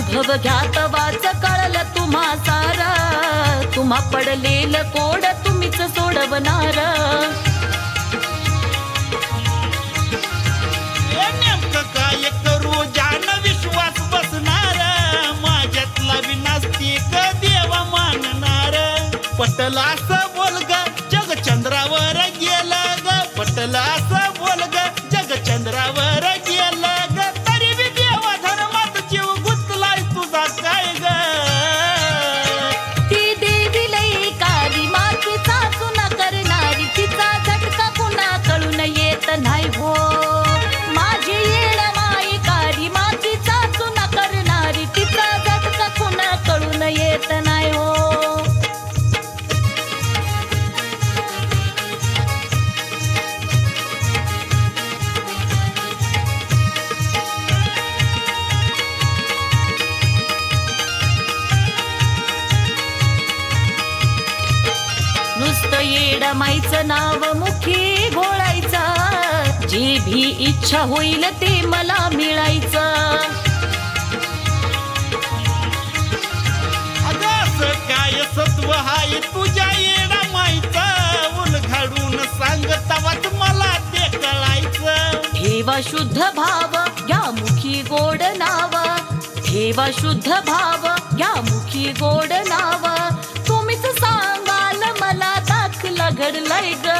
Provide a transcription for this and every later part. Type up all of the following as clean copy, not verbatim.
अनुभव घ्यात वाच कळलं तुम्हा सारा, तुम्हा पडलेलं कोड तुम्हीच सोडवणार. नेमकं काय करू ज्यानं विश्वास बसणार, माझ्यातला विनास्तिक देवा मानणार. पटलं असं बोल ग जग चंद्रावर गेलं ग, पटलं असं बोल ग जग चंद्रावर गेलं ग, तरी बी देवा धर्मात जीव गुंतलाय तुझा काय ग. ती देवी लई काली मातीचा चुना करणारी, तिचा झटका पुन्हा कळून येत नाही हो. माझी येड माई काली मातीचा चुना करणारी, तिचा झटका पुन्हा कळून येत नाही हो. नुसतं येडा माईचं नाव मुखी घोळायचा, जी भी इच्छा होईल ते मला मिळायचं. अगं असं काय सत्व हाय तुझ्या येडा माईचं, उलघडून सांग तवाच मला ते कळायचं. ठेवा शुद्ध भाव या मुखी गोड नाव, ठेवा शुद्ध भाव या मुखी गोड नाव. तुम्हीच सांगाल मला दाखला घडलाय ग.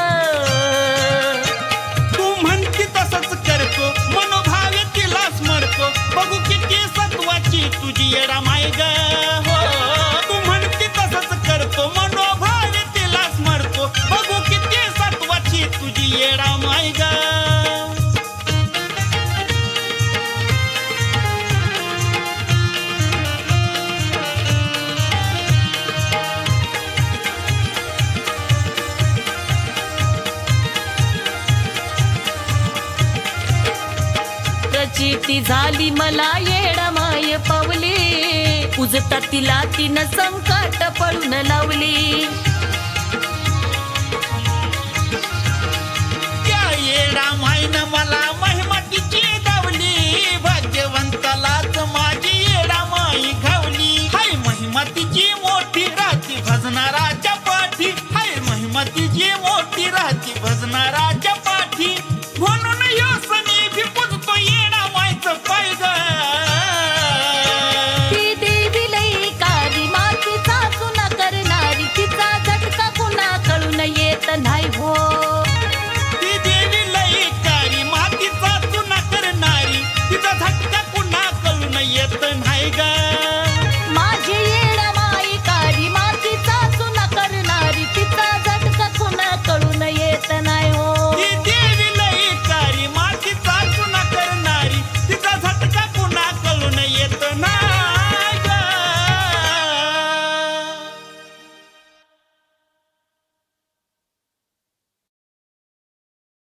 तू म्हणती तसंच करतो मनोभावे तिला स्मरतो, बघू किती सत्वाची तुझी येडा माय ग हो. तू म्हणती तसंच करतो मनोभावे तिला स्मरतो, बघू किती सत्वाची तुझी येडा माय ग. प्रचिती झाली मला येडा माय पावली, उजता तिला तिनं संकट पळून लावली. त्या येडा माईनं मला महिमा तिची दावली, भाग्यवंतालाच माझी येडा माई घावली. हाय महिमा तिची मोठी राती भजनाराच्या पाठी, हाय महिमा तिची